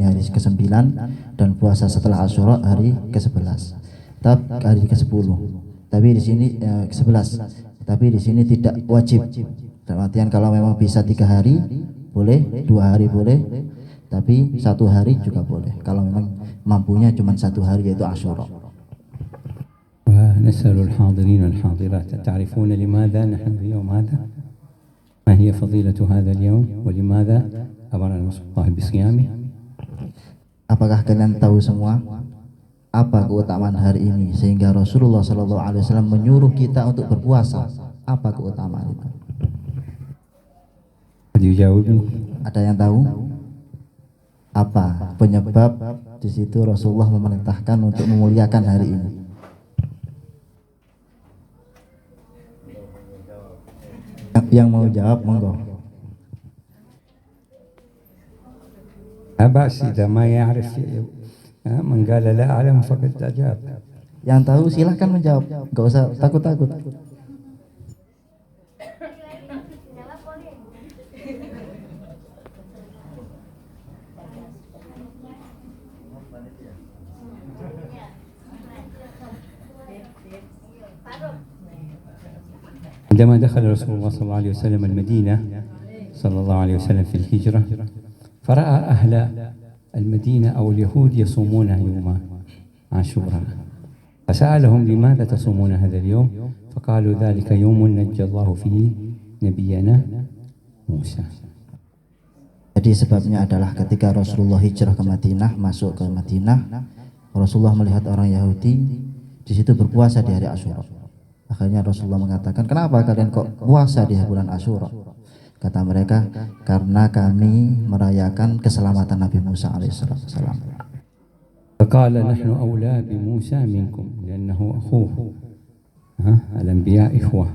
hari ke-9 dan puasa setelah Asyura hari ke-11. Hari ke-10. Tapi di sini ke-11. Tapi di sini tidak wajib. Dalam artian kalau memang bisa 3 hari boleh, 2 hari boleh, tapi 1 hari juga boleh. Kalau memang mampunya cuma 1 hari yaitu Asyura. ونسأل الحاضرين والحاضرات تعرفون لماذا نحن في يوم هذا؟ ما هي فضيلة هذا اليوم ولماذا أمرنا رسول الله بصيامه؟ Apakah kalian tahu semua apa keutamaan hari ini sehingga Rasulullah SAW menyuruh kita untuk berpuasa? Apa keutamaan itu? Ada yang tahu? Apa penyebab di situ Rasulullah memerintahkan untuk memuliakan hari ini? Yang mau jawab monggo. بأس إذا ما يعرف من قال لا أعلم فقد أجاب. Yang tahu silahkan menjawab, nggak usah takut-takut. عندما دخل رسول الله صلى الله عليه وسلم المدينة صلى الله عليه وسلم في الهجرة فرأى أهل المدينة أو اليهود يصومون يوم عاشوراء فسألهم لماذا تصومون هذا اليوم فقالوا ذلك يوم نجى الله فيه نبينا موسى. Jadi sebabnya adalah ketika Rasulullah hijrah ke Madinah, masuk ke Madinah, Rasulullah melihat orang Yahudi di situ berpuasa di hari Asyura. Akhirnya Rasulullah mengatakan, kenapa kalian kok puasa di bulan Asyura? Kata mereka, karena kami merayakan keselamatan Nabi Musa alaihissalam. فقال نحن أولى بموسى منكم لأنه أخوه الأنبياء إخوة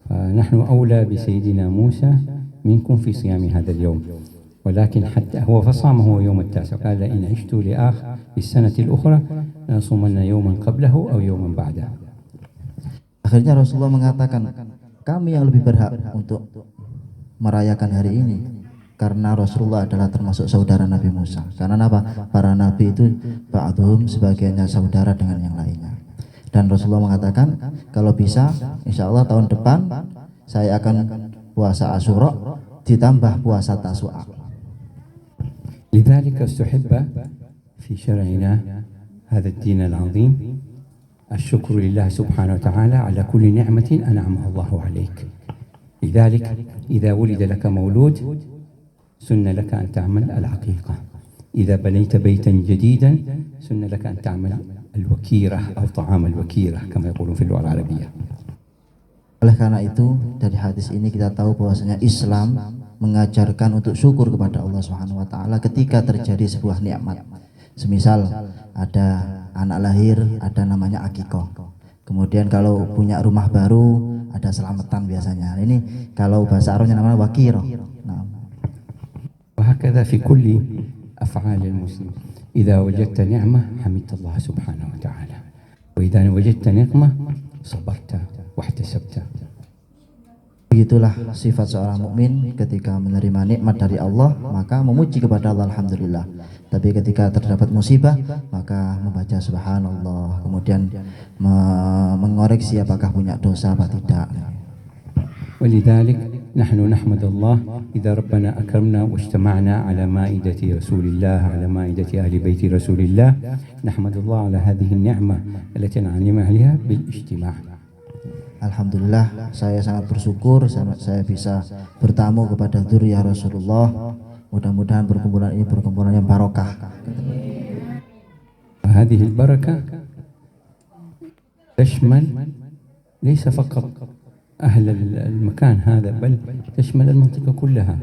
فنحن أولى بسيدنا موسى منكم في صيام هذا اليوم ولكن حتى هو فصامه يوم التاسع قال إن عشت في السنة الأخرى لنصومن يوما قبله أو يوما بعده. Akhirnya Rasulullah mengatakan, kami yang lebih berhak untuk merayakan hari ini karena Rasulullah adalah termasuk saudara Nabi Musa. Karena apa? Para nabi itu ba'dhum sebagiannya saudara dengan yang lainnya. Dan Rasulullah mengatakan, kalau bisa insya Allah tahun depan saya akan puasa Asyura ditambah puasa Tasu'a. لذلك استحب في شرعنا هذا الدين العظيم الشكر لله سبحانه وتعالى على كل نعمة أنعمها الله عليك. لذلك إذا ولد لك مولود سن لك أن تعمل العقيقة. إذا بنيت بيتا جديدا سن لك أن تعمل الوكيرة أو طعام الوكيرة كما يقولون في اللغة العربية. Oleh karena itu dari hadis ini kita tahu bahwasanya Islam mengajarkan untuk syukur kepada Allah Subhanahu wa taala ketika terjadi sebuah nikmat. Semisal ada anak lahir, ada namanya akikoh. Kemudian kalau punya rumah baru, ada selamatan biasanya. Ini kalau bahasa Arabnya namanya wakiro. Nah. وهكذا في كل أفعال المسلم إذا وجدت نعمة حمدت الله سبحانه وتعالى وإذا وجدت نقمة صبرت واحتسبت. Begitulah sifat seorang mukmin ketika menerima nikmat dari Allah, maka memuji kepada Allah alhamdulillah. Tapi ketika terdapat musibah, maka membaca subhanallah, kemudian mengoreksi apakah punya dosa apa tidak. ولذلك نحن نحمد الله إذا ربنا أكرمنا واجتمعنا على مائدة رسول الله على مائدة أهل بيت رسول الله نحمد الله على هذه النعمة التي أنعم عليها بالاجتماع. Alhamdulillah, saya sangat bersyukur saya bisa bertamu kepada dzurriyyah Rasulullah. Mudah-mudahan perkumpulan ini perkumpulan yang barokah. هذه البركة تشمل ليس فقط أهل المكان هذا بل تشمل المنطقة كلها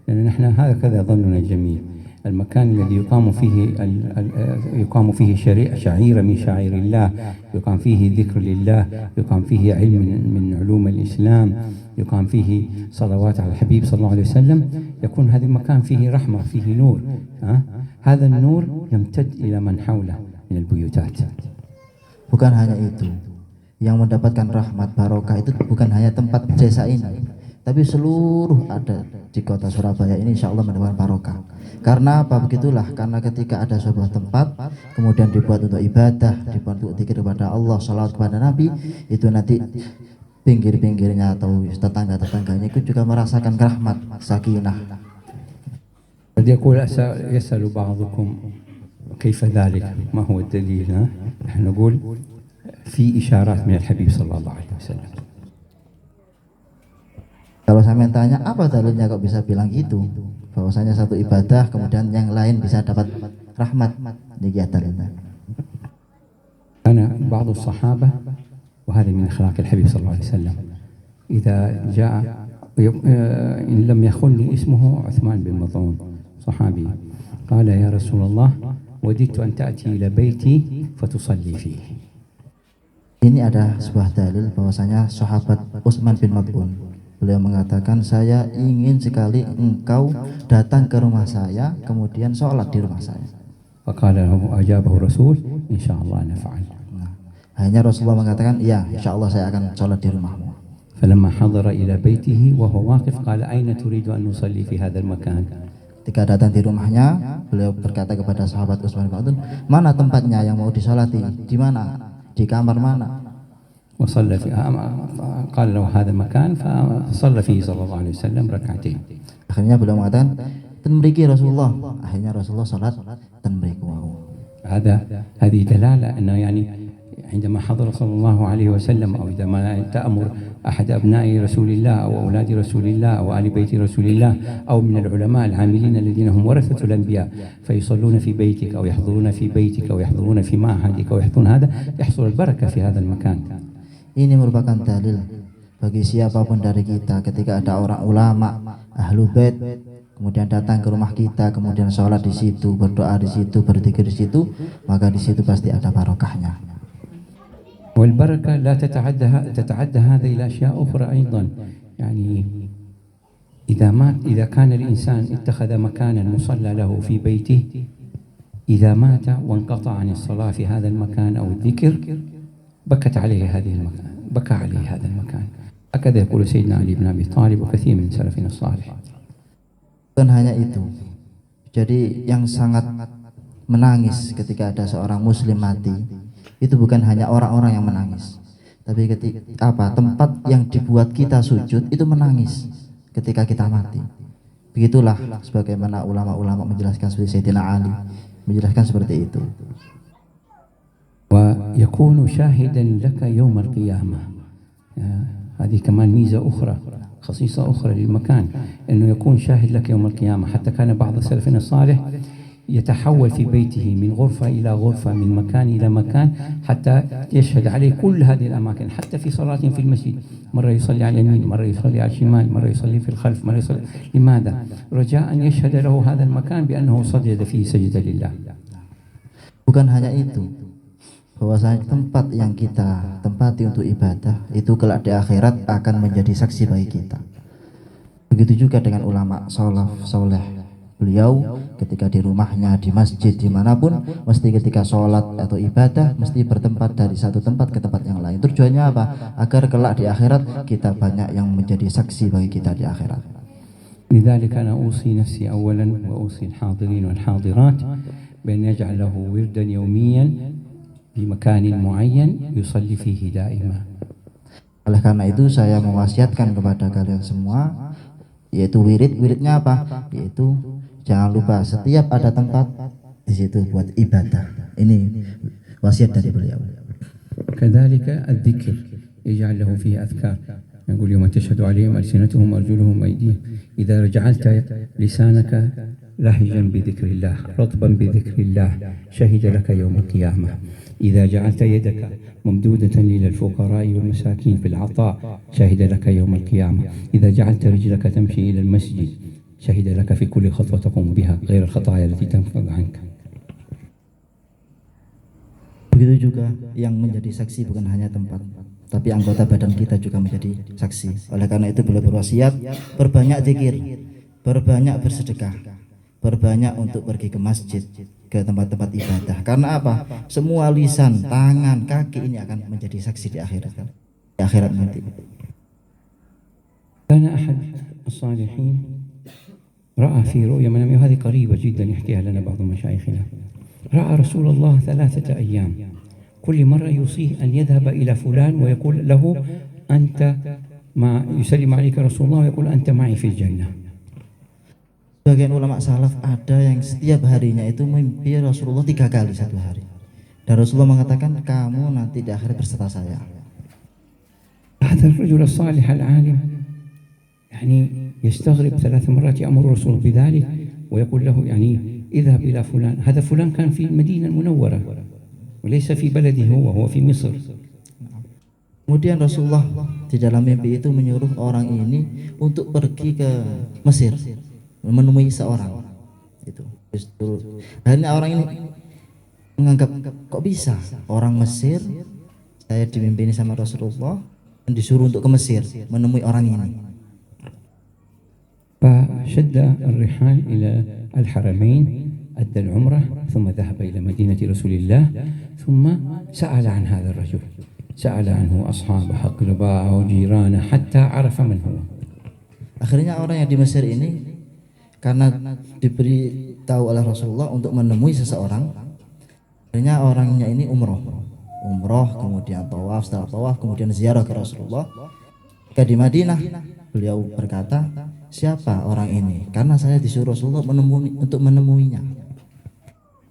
لأن نحن هكذا ظننا الجميل. المكان الذي يقام فيه شعيرة من شعائر الله يقام فيه ذكر لله يقام فيه علم من علوم الإسلام يقام فيه صلوات على الحبيب صلى الله عليه وسلم يكون هذا المكان فيه رحمة فيه نور. هذا النور يمتد إلى من حوله من البيوتات. Bukan hanya itu, yang mendapatkan rahmat barokah itu bukan hanya tempat desa ini, tapi seluruh ada di kota Surabaya ini insya Allah mendapatkan barokah. Karena apa? Begitulah, karena ketika ada sebuah tempat kemudian dibuat untuk ibadah, dibuat untuk zikir kepada Allah, salawat kepada Nabi, itu nanti pinggir-pinggirnya atau tetangga-tetangganya itu juga merasakan rahmat, sakinah. قد يقول يسأل بعضكم كيف ذلك؟ ما هو الدليل؟ نحن نقول في إشارات من الحبيب صلى الله عليه وسلم. Kalau saya tanya apa dalilnya kok bisa bilang gitu? Bahwasanya satu ibadah kemudian yang lain bisa dapat rahmat. Ini dalilnya. أنا بعض الصحابة وهذا من أخلاق الحبيب صلى الله عليه وسلم إذا جاء إن لم يخني اسمه عثمان بن مظعون صحابي قال يا رسول الله وددت أن تأتي إلى بيتي فتصلي فيه. Ini ada sebuah dalil bahwasanya sahabat Utsman bin Maz'un, beliau mengatakan saya ingin sekali engkau datang ke rumah saya kemudian sholat di rumah saya. فقال له أجابه الرسول إن شاء الله نفعل. Akhirnya Rasulullah mengatakan, ya insya Allah saya akan sholat di rumahmu. فلما حضر إلى بيته وهو واقف قال أين تريد أن نصلي في هذا المكان؟ Ketika datang di rumahnya, beliau berkata kepada sahabat Utsman bin Maz'un, mana tempatnya yang mau disolati? Di mana? Di kamar mana? وصلى في قال له هذا المكان فصلى فيه صلى الله عليه وسلم ركعتين. Akhirnya beliau mengatakan, ten mriki Rasulullah. Akhirnya Rasulullah sholat ten mriku. هذه دلالة أنه يعني عندما حضر صلى الله عليه وسلم أو إذا ما تأمر أحد أبناء رسول الله أو أولاد رسول الله أو آل بيت رسول الله أو من العلماء العاملين الذين هم ورثة الأنبياء فيصلون في بيتك أو يحضرون في بيتك أو يحضرون في معهدك أو يحضرون هذا يحصل البركة في هذا المكان. Ini merupakan dalil bagi siapapun dari kita ketika ada orang ulama, ahlu bait, kemudian datang ke rumah kita, kemudian sholat di situ, berdoa di situ, berzikir di situ, maka di situ pasti ada barokahnya. والبركة لا تتعدى هذه الأشياء أخرى أيضا. يعني إذا كان الإنسان اتخذ مكانا مصلى له في بيته إذا مات وانقطع عن الصلاة في هذا المكان أو الذكر بكى عليه هذا المكان. هكذا يقول سيدنا علي بن أبي طالب وكثير من سلفنا الصالح. Bukan hanya itu. Jadi yang sangat menangis ketika ada seorang muslim mati, itu bukan hanya orang-orang yang menangis, tapi ketika tempat yang dibuat kita sujud itu menangis ketika kita mati. Begitulah sebagaimana ulama-ulama menjelaskan, seperti Sayyidina Ali menjelaskan seperti itu. ويكون شاهدا لك يوم القيامة. هذه كمان ميزة أخرى، خصيصة أخرى للمكان، أنه يكون شاهد لك يوم القيامة. حتى كان بعض سلفنا الصالح يتحول في بيته من غرفة إلى غرفة، من مكان إلى مكان، حتى يشهد عليه كل هذه الأماكن. حتى في صلاة في المسجد مرة يصلي على اليمين، مرة يصلي على الشمال، مرة يصلي في الخلف، مرة يصلي. لماذا؟ رجاء أن يشهد له هذا المكان بأنه سجد فيه سجدة لله. Bukan hanya itu, bahwasanya tempat yang kita tempati untuk ibadah itu kelak di akhirat akan menjadi saksi bagi kita. Begitu juga dengan ulama salaf saleh. Beliau ketika di rumahnya, di masjid, dimanapun, mesti ketika sholat atau ibadah mesti bertempat dari satu tempat ke tempat yang lain. Tujuannya apa? Agar kelak di akhirat kita banyak yang menjadi saksi bagi kita di akhirat. لذلك أنا أوصي نفسي أولا وأوصي الحاضرين والحاضرات بأن يجعله وردا يوميا في مكان معين يصلي فيه دائما. Oleh karena itu saya mewasiatkan kepada kalian semua, yaitu wiridnya apa? Yaitu jangan lupa setiap ada tempat di situ buat ibadah. Ini wasiat dari beliau. كذلك الذكر يجعل له فيه أذكار. يقول يوم تشهد عليهم ألسنتهم وأرجلهم وأيديهم إذا جعلت لسانك لهجا بذكر الله رطبا بذكر الله شهد لك يوم القيامة. إذا جعلت يدك ممدودة إلى الفقراء والمساكين في العطاء شهد لك يوم القيامة. إذا جعلت رجلك تمشي إلى المسجد شهد لك في كل خطوة تقوم بها غير الخطايا التي تنفذ عنك. Begitu juga yang menjadi saksi bukan hanya tempat, tapi anggota badan kita juga menjadi saksi. Oleh karena itu beliau berwasiat, perbanyak zikir, perbanyak bersedekah, perbanyak untuk pergi ke masjid, ke tempat-tempat ibadah. Karena apa? Semua lisan, tangan, kaki ini akan menjadi saksi di akhirat, di akhirat nanti. كان أحد الصالحين رأى في رؤيا منامية، وهذه قريبة جدا يحكيها لنا بعض مشايخنا، رأى رسول الله 3 أيام كل مرة يوصيه أن يذهب إلى فلان ويقول له أنت ما يسلم عليك رسول الله ويقول أنت معي في الجنة. Sebagian ulama salaf ada yang setiap harinya itu mimpi Rasulullah 3 kali satu hari. Dan Rasulullah mengatakan kamu nanti di akhirat berserta saya. هذا الرجل الصالح العالم يعني يستغرب 3 مرات يأمر الرسول بذلك ويقول له يعني اذهب إلى فلان. هذا فلان كان في المدينة المنورة وليس في بلده، هو في مصر. Kemudian Rasulullah di dalam mimpi itu menyuruh orang ini untuk pergi ke Mesir menemui seorang. Itu. Akhirnya orang ini menganggap kok bisa orang Mesir, saya dimimpini sama Rasulullah dan disuruh untuk ke Mesir menemui orang ini. فشد الرحال إلى الحرمين، أدى العمرة ثم ذهب إلى مدينة رسول الله، ثم سأل عن هذا الرجل، سأل عنه أصحابه أقرباءه وجيرانه حتى عرف من هو. Akhirnya orang yang di Mesir ini karena diberi tahu oleh Rasulullah untuk menemui seseorang, akhirnya orangnya ini umroh kemudian tawaf, setelah tawaf kemudian ziarah ke Rasulullah. Ketika di Madinah beliau berkata, siapa orang ini? Karena saya disuruh Rasulullah untuk menemuinya.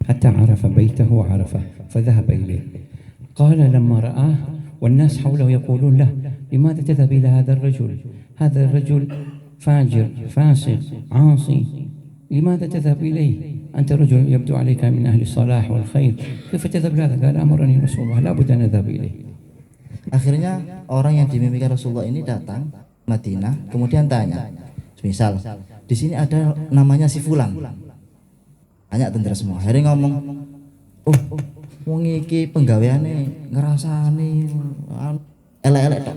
حتى عرف بيته وعرفه فذهب إليه. قال لما رآه والناس حوله يقولون له لماذا تذهب إلى هذا الرجل؟ هذا الرجل فاجر فاسق عاصي، لماذا تذهب إليه؟ أنت رجل يبدو عليك من أهل الصلاح والخير، كيف تذهب لهذا؟ قال أمرني رسول الله لا بد أن أذهب إليه. Akhirnya orang yang dimimpikan Rasulullah ini datang Madinah, kemudian tanya, misal di sini ada namanya si Fulan, tanya tentara semua. Akhirnya ngomong, wong iki penggaweane ngerasani elek-elek tok.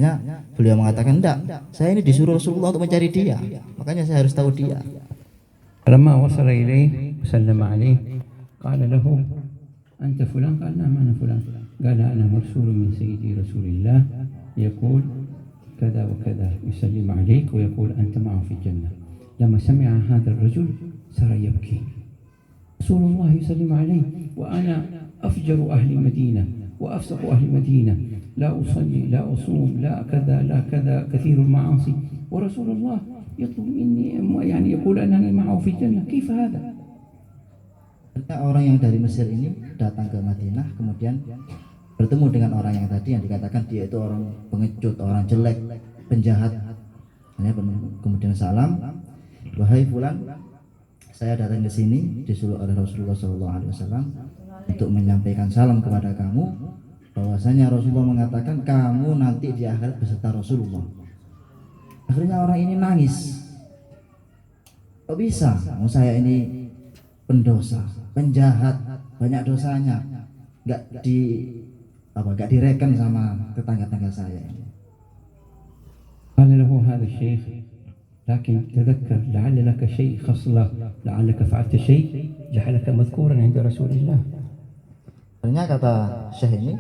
Ya, beliau mengatakan enggak, saya ini disuruh Rasulullah untuk mencari dia, makanya saya harus tahu dia. لما وصل إليه وسلم عليه قال له أنت فلان؟ قال نعم أنا فلان. قال أنا مرسول من سيدي رسول الله يقول كذا وكذا، يسلم عليك ويقول أنت معه في الجنة. لما سمع هذا الرجل صار يبكي، رسول الله يسلم عليه وأنا أفجر أهل المدينة وأفسق أهل المدينة، لا أصلي لا أصوم لا كذا لا كذا، كثير المعاصي، ورسول الله يطلب مني يعني يقول أنني معه في الجنة، كيف هذا؟ Orang yang dari Mesir ini datang ke Madinah, kemudian bertemu dengan orang yang tadi yang dikatakan dia itu orang pengecut, orang jelek, penjahat. Kemudian salam, wahai fulan, saya datang ke sini disuruh oleh Rasulullah SAW untuk menyampaikan salam kepada kamu, bahwasanya Rasulullah mengatakan kamu nanti di akhirat beserta Rasulullah. Akhirnya orang ini nangis, kok bisa? Saya ini pendosa, penjahat, banyak dosanya, nggak direken sama tetangga-tetangga saya. قال له هذا الشيخ لكن تذكر لعل لك شيء خصلة، لعلك فعلت شيء جعلك مذكورا عند رسول الله. Akhirnya kata Syekh ini,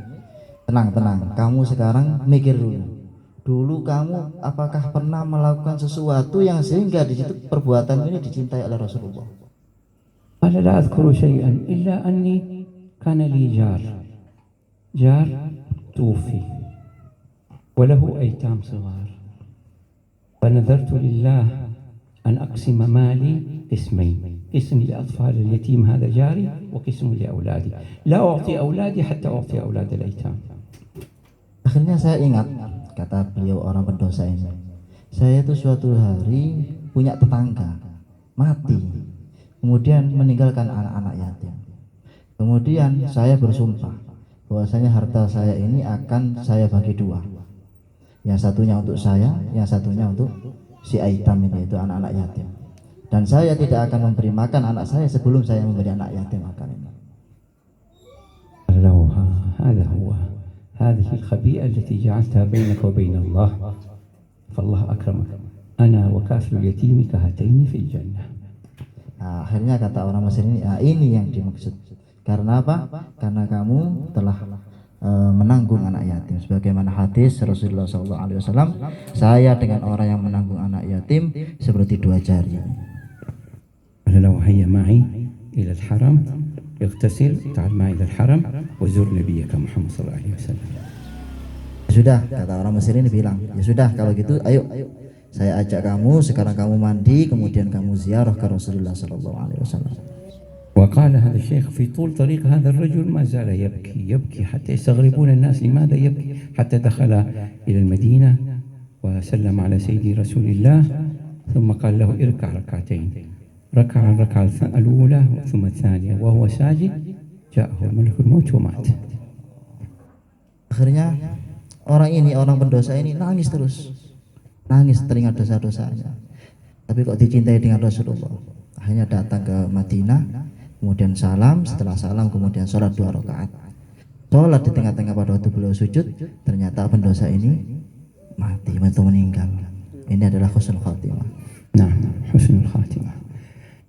tenang, kamu sekarang mikir dulu. Dulu kamu apakah pernah melakukan sesuatu yang sehingga di situ perbuatan ini dicintai oleh Rasulullah? قال لا أذكر شيئا إلا أني كان لي جار توفي وله أيتام صغار، فنذرت لله أن أقسم مالي قسمين، قسم لأطفال اليتيم هذا جاري وقسم لأولادي، لا أعطي أولادي حتى أعطي أولاد الأيتام. Akhirnya saya ingat, kata beliau orang pendosa ini, saya itu suatu hari punya tetangga mati, kemudian meninggalkan anak-anak yatim. Kemudian saya bersumpah bahwasanya harta saya ini akan saya bagi 2. Yang satunya untuk saya, yang satunya untuk si aitam ini, itu anak-anak yatim. Dan saya tidak akan memberi makan anak saya sebelum saya memberi anak yatim makan ini. هذا هو هذه الخبيئة التي جعلتها بينك وبين الله، فالله أكرمك، أنا وكافل اليتيم كهاتين في الجنة. Nah, akhirnya kata orang Mesir ini yang dimaksud. Karena apa? Karena kamu telah menanggung anak yatim. Sebagaimana hadis Rasulullah SAW, saya dengan orang yang menanggung anak yatim seperti dua jari. لو هيا معي إلى الحرم اغتسل تعال معي إلى الحرم وزور نبيك محمد صلى الله عليه وسلم. Sudah, kata orang Mesir ini bilang, ya sudah kalau gitu ayo saya ajak kamu, sekarang kamu mandi, kemudian kamu ziarah ke Rasulullah SAW. وقال هذا الشيخ في طول طريق هذا الرجل ما زال يبكي يبكي حتى يستغربون الناس لماذا يبكي، حتى دخل إلى المدينة وسلم على سيدي رسول الله ثم قال له اركع ركعتين، ركع الركعة الأولى ثم الثانية وهو ساجد جاءه ملك الموت ومات. Akhirnya orang pendosa ini nangis terus, nangis teringat dosa-dosanya. Tapi kok dicintai dengan Rasulullah. Akhirnya datang ke Madinah, kemudian salam, setelah salam kemudian sholat 2 rakaat. Sholat di tengah-tengah pada waktu beliau sujud, ternyata pendosa ini mati atau meninggal. Ini adalah husnul khatimah. نعم حسن الخاتمة.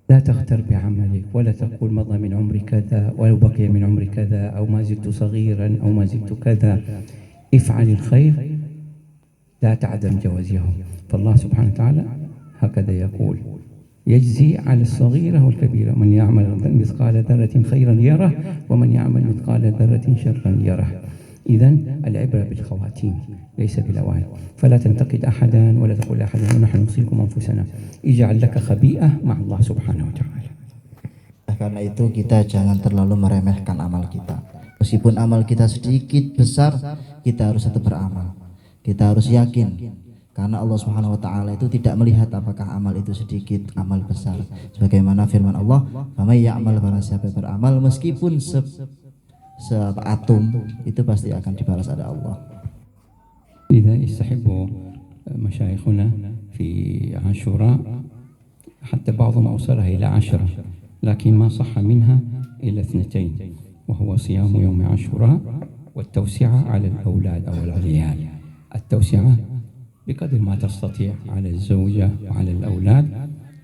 لا تغتر بعملك ولا تقول مضى من عمري كذا ولو بقي من عمري كذا أو ما زلت صغيرا أو ما زلت كذا. افعل الخير لا تعدم جوازه، فالله سبحانه وتعالى هكذا يقول يجزي على الصغيرة والكبيرة، من يعمل مثقال ذرة خيرا يره ومن يعمل مثقال ذرة شرا يره. إذن العبرة بالخواتيم ليس بالأوائل، فلا تنتقد أحدا ولا تقول لأحد نحن نوصيكم أنفسنا، اجعل لك خبيئة مع الله سبحانه وتعالى. Karena itu kita jangan terlalu meremehkan amal kita. Meskipun amal kita sedikit besar, kita harus tetap beramal. Kita harus yakin, karena Allah Subhanahu wa taala itu tidak melihat apakah amal itu sedikit, amal besar. Sebagaimana firman Allah, "Faman ya'mal", barang siapa beramal meskipun seatom, itu pasti akan dibalas oleh Allah. لذا يستحب مشايخنا في عاشوراء حتى بعضهم أوصلها إلى 10، لكن ما صح منها إلا 2، وهو صيام يوم عاشوراء والتوسعة على الأولاد أو العيال. التوسعة بقدر ما تستطيع على الزوجة وعلى الأولاد،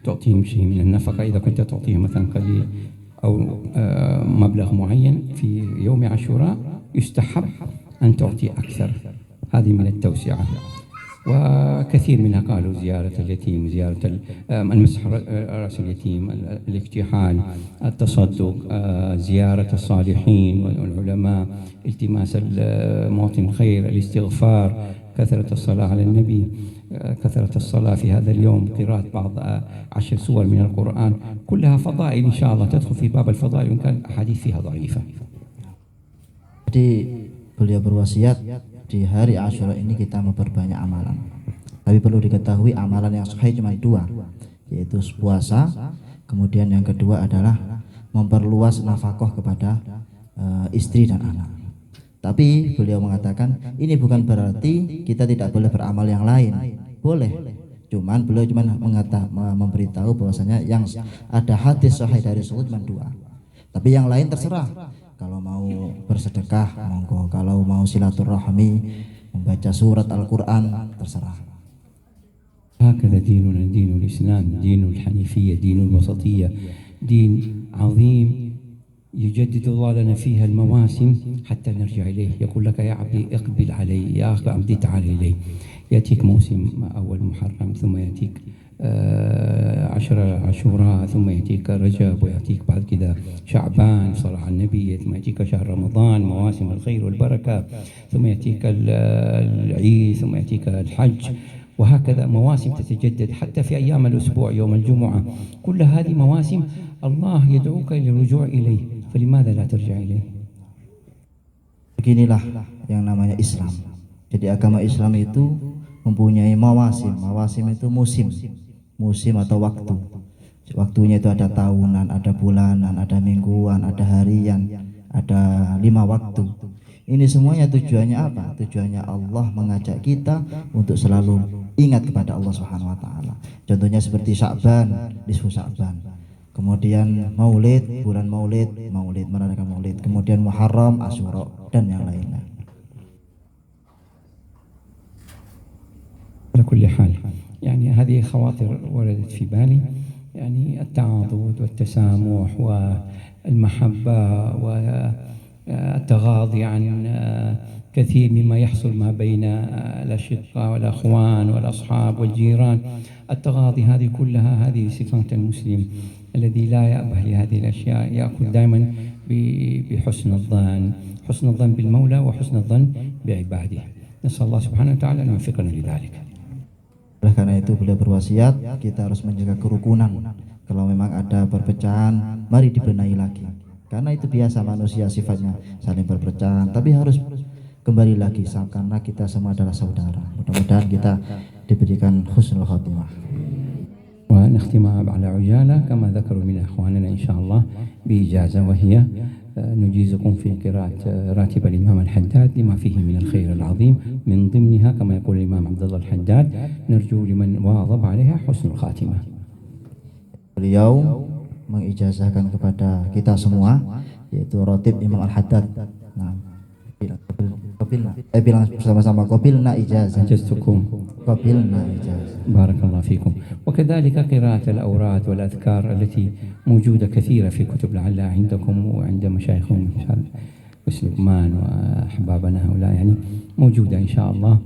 تعطيهم شيء من النفقة إذا كنت تعطيهم مثلا قليل أو مبلغ معين في يوم عاشوراء، يستحب أن تعطي أكثر. هذه من التوسعة. وكثير منها قالوا زيارة اليتيم، زيارة المسح رأس اليتيم، الاكتحال، التصدق، زيارة الصالحين والعلماء، التماس المواطن الخير، الاستغفار، كثرة الصلاة على النبي، كثرة الصلاة في هذا اليوم، قراءة بعض 10 سور من القرآن، كلها فضائل إن شاء الله تدخل في باب الفضائل وإن كان أحاديث فيها ضعيفة. Jadi beliau berwasiat di hari Asyura ini kita memperbanyak amalan. Tapi perlu diketahui amalan yang sahih cuma 2, yaitu puasa, kemudian yang kedua adalah memperluas nafkah kepada istri dan anak. Tapi beliau mengatakan ini bukan berarti kita tidak boleh beramal yang lain. Boleh. Cuman beliau cuma memberitahu bahwasanya yang ada hadis sahih dari Rasul cuma 2. Tapi yang lain terserah. Kalau mau bersedekah monggo, kalau mau silaturahmi, membaca surat Al-Qur'an, terserah. هكذا ديننا دين الإسلام، دين الحنيفية، دين الوسطية، دين عظيم يجدد الله لنا فيها المواسم حتى نرجع إليه. يقول لك يا عبدي اقبل علي، يا عبدي تعال إلي. يأتيك موسم أول محرم، ثم يأتيك 10 عاشوراء، ثم يأتيك رجب، ويأتيك بعد كذا شعبان، صلاة على النبي، ثم يأتيك شهر رمضان، مواسم الخير والبركة، ثم يأتيك العيد، ثم يأتيك الحج، وهكذا مواسم تتجدد حتى في أيام الأسبوع، يوم الجمعة. كل هذه مواسم الله يدعوك للرجوع إليه، فلماذا لا ترجع إليه؟ Beginilah yang namanya Islam. Jadi agama Islam itu mempunyai mawasim. Mawasim itu musim atau waktu. Waktunya itu ada tahunan, ada bulanan, ada mingguan, ada harian, ada 5 waktu. Ini semuanya tujuannya apa? Tujuannya Allah mengajak kita untuk selalu ingat kepada Allah Subhanahu wa taala. Contohnya seperti Sya'ban, nisfu Sya'ban. Kemudian Maulid, bulan Maulid, merayakan Maulid. Kemudian Muharram, Asyura dan yang lainnya. على كل حال يعني هذه خواطر وردت في بالي، يعني التعاضد والتسامح والمحبة التغاضي عن كثير مما يحصل ما بين الأشقاء والأخوان والأصحاب والجيران. التغاضي هذه كلها هذه صفات المسلم الذي لا يأبه لهذه الأشياء، يأكل دائما بحسن الظن، حسن الظن بالمولى وحسن الظن بعباده. نسأل الله سبحانه وتعالى أن يوفقنا لذلك. Oleh karena itu beliau berwasiat kita harus menjaga kerukunan. Kalau memang ada perpecahan, mari dibenahi lagi. Karena itu biasa manusia sifatnya saling berpecahan, tapi harus kembali lagi karena kita semua adalah saudara. Mudah-mudahan kita diberikan husnul khatimah. ونختمها على عجالة كما ذكروا من أخواننا إن شاء الله بإجازة، وهي نجيزكم في قراءة راتب الإمام الحداد لما فيه من الخير العظيم، من ضمنها كما يقول الإمام عبد الله الحداد نرجو لمن واظب عليها حسن الخاتمة. Beliau mengijazahkan kepada kita semua yaitu Ratib Imam Al-Haddad. Nah, bilang bersama-sama qabilna ijazah. أجزتكم Qabilna ijazah. بارك الله فيكم. وكذلك قراءة الأوراد والأذكار التي موجودة كثيرة في كتب لعلها عندكم وعند مشايخكم وسلمان وأحبابنا هؤلاء، يعني موجودة إن شاء الله.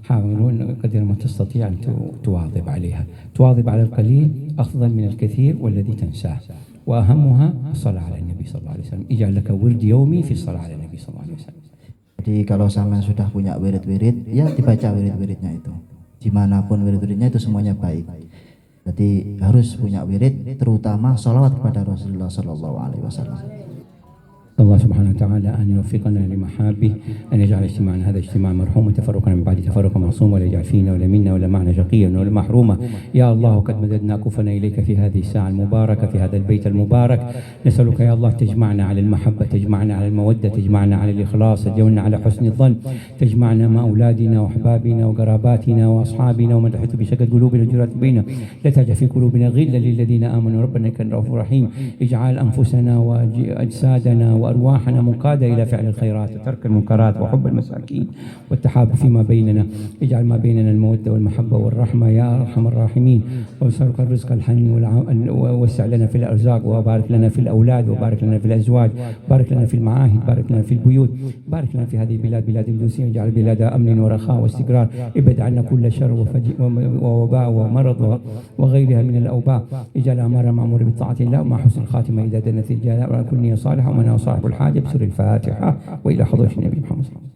حاولون قدر ما تستطيع أن تواظب عليها. تواظب على القليل أفضل من الكثير والذي تنساه، وأهمها الصلاة على النبي صلى الله عليه وسلم. اجعل لك ورد يومي في الصلاة على النبي صلى الله عليه وسلم. Jadi kalau sampean sudah punya wirid-wirid, ya dibaca wirid-wiridnya itu. Dimanapun wirid-wiridnya itu semuanya baik. Jadi harus punya wirid, terutama sholawat kepada Rasulullah Sallallahu Alaihi Wasallam. الله سبحانه وتعالى أن يوفقنا لمحابه، أن يجعل اجتماعنا هذا اجتماع مرحوم، وتفرقنا من بعد تفرق معصوم، ولا يجعل فينا ولا منا ولا معنا شقيا ولا محروما. يا الله قد مددنا كفنا إليك في هذه الساعة المباركة في هذا البيت المبارك. نسألك يا الله تجمعنا على المحبة، تجمعنا على المودة، تجمعنا على الإخلاص، تجمعنا على حسن الظن، تجمعنا مع أولادنا وأحبابنا وقراباتنا وأصحابنا ومن تحت بشكل قلوبنا الجرات بينا. لا تجعل في قلوبنا غلا للذين آمنوا ربنا إنك رؤوف رحيم. اجعل أنفسنا وأجسادنا وأرواحنا منقادة إلى فعل الخيرات وترك المنكرات وحب المساكين والتحاب فيما بيننا. اجعل ما بيننا المودة والمحبة والرحمة يا أرحم الراحمين. واسألك الرزق الحني ووسع لنا في الأرزاق، وبارك لنا في الأولاد، وبارك لنا في الأزواج، بارك لنا في المعاهد، بارك لنا في البيوت، بارك لنا في هذه البلاد بلاد القدسية. اجعل بلادها أمن ورخاء واستقرار. ابعد عنا كل شر ووباء ومرض وغيرها من الأوباء. اجعل أمرنا معمور بطاعة الله ومع حسن الخاتمة إذا دنت الجلاء وكل نية صالحة ومن صاحب الحاجة بسر الفاتحة وإلى حضرة النبي محمد صلى الله عليه وسلم.